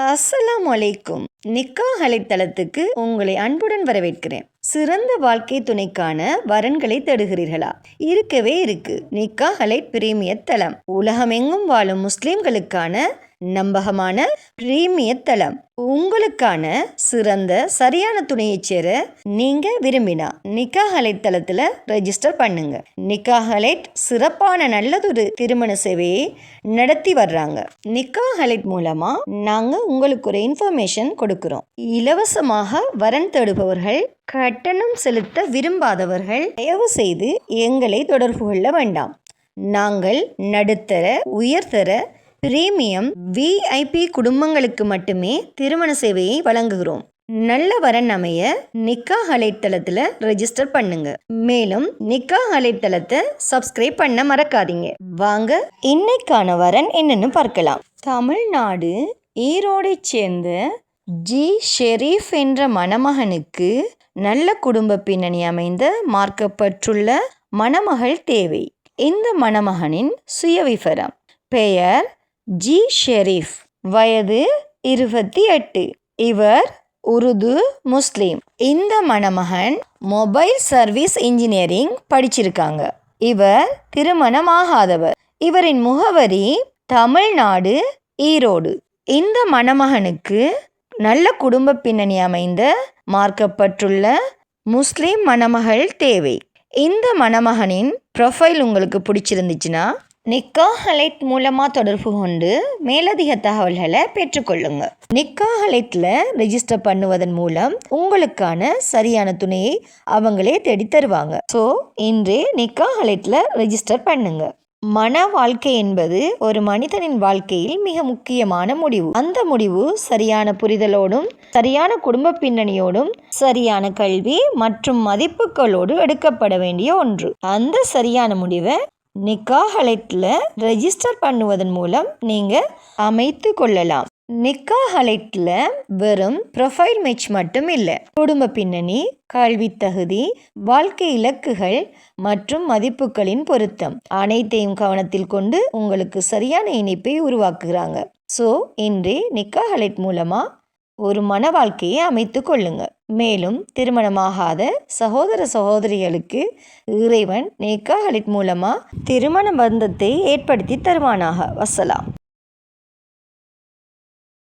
அஸ்ஸலாமு அலைக்கும். நிக்காஹ் அலைத்தளத்துக்கு உங்களை அன்புடன் வரவேற்கிறேன். சிறந்த வாழ்க்கை துணைக்கான வரன்களை தேடுகிறீர்களா? இருக்கவே இருக்கு நிக்காஹ் அலைட் பிரீமியர் தளம். உலகமெங்கும் வாழும் முஸ்லிம்களுக்கான நம்பகமான பிரீமியர் தளம். உங்களுக்கான சிறந்த சரியான துணையை சேர நீங்க விரும்பினா நிக்காஹ் அலைட் தளத்துல ரெஜிஸ்டர் பண்ணுங்க. நிக்காஹ் அலைட் சிறப்பான நல்லதொரு திருமண சேவையை நடத்தி வர்றாங்க. நிக்காஹ் அலைட் மூலமா நாங்க உங்களுக்கு ஒரு இன்ஃபர்மேஷன் கொடுக்கிறோம். இலவசமாக வரன் தேடுபவர்கள், கட்டணம் செலுத்த விரும்பாதவர்கள் தயவு செய்து எங்களை தொடர்பு கொள்ள வேண்டாம். நாங்கள் நடுத்தர, உயர்தர, பிரீமியம், விஐபி குடும்பங்களுக்கு மட்டுமே திருமண சேவையை வழங்குகிறோம். நல்ல வரன் அமைய நிக்காஹ் அலைட் தளத்துல ரெஜிஸ்டர் பண்ணுங்க. மேலும் நிக்காஹ் அலைட் தளத்தை சப்ஸ்கிரைப் பண்ண மறக்காதீங்க. வாங்க இன்னைக்கான வரன் என்னன்னு பார்க்கலாம். தமிழ்நாடு ஈரோடை சேர்ந்த ஜி ஷெரீஃப் என்ற மணமகனுக்கு நல்ல குடும்ப பின்னணி அமைந்த மார்க்கப்பட்டுள்ள மணமகள் தேவை. இந்த மணமகனின் சுயவிவரம்: பெயர் ஜி ஷெரீஃப், வயது 28. இவர் உருது முஸ்லீம். இந்த மணமகன் மொபைல் சர்வீஸ் இன்ஜினியரிங் படிச்சிருக்காங்க. இவர் திருமணமாகாதவர். இவரின் முகவரி தமிழ்நாடு ஈரோடு. இந்த மணமகனுக்கு நல்ல குடும்ப பின்னணி அமைந்த மார்க்கப்பட்டுள்ள முஸ்லீம் மணமகள் தேவை. இந்த மணமகனின் ப்ரொஃபைல் உங்களுக்கு பிடிச்சிருந்துச்சுன்னா நிக்காஹ் அலைட் மூலமாக தொடர்பு கொண்டு மேலதிக தகவல்களை பெற்றுக்கொள்ளுங்க. நிக்காஹ் அலைட்டில் ரெஜிஸ்டர் பண்ணுவதன் மூலம் உங்களுக்கான சரியான துணையை அவங்களே தேடி தருவாங்க. ஸோ இன்றே நிக்காஹ் அலைட்டில் ரெஜிஸ்டர் பண்ணுங்க. மன வாழ்க்கை என்பது ஒரு மனிதனின் வாழ்க்கையில் மிக முக்கியமான முடிவு. அந்த முடிவு சரியான புரிதலோடும், சரியான குடும்ப பின்னணியோடும், சரியான கல்வி மற்றும் மதிப்புகளோடு எடுக்கப்பட வேண்டிய ஒன்று. அந்த சரியான முடிவை நிக்காஹ் அலைட்டில் ரெஜிஸ்டர் பண்ணுவதன் மூலம் நீங்கள் அமைத்து கொள்ளலாம். நிக்காஹ் அலைட்டில் வெறும் ப்ரொஃபைல் மேட்ச் மட்டும் இல்லை, குடும்ப பின்னணி, கல்வி தகுதி, வாழ்க்கை இலக்குகள் மற்றும் மதிப்புகளின் பொருத்தம் அனைத்தையும் கவனத்தில் கொண்டு உங்களுக்கு சரியான இணைப்பை உருவாக்குகிறாங்க. ஸோ இன்றே நிக்காஹ் அலைட் மூலமாக ஒரு மன வாழ்க்கையை அமைத்து கொள்ளுங்க. மேலும் திருமணமாகாத சகோதர சகோதரிகளுக்கு இறைவன் நிக்காஹ் அலைட் மூலமாக திருமண பந்தத்தை ஏற்படுத்தி தருவானாக. வஸ்ஸலாம்.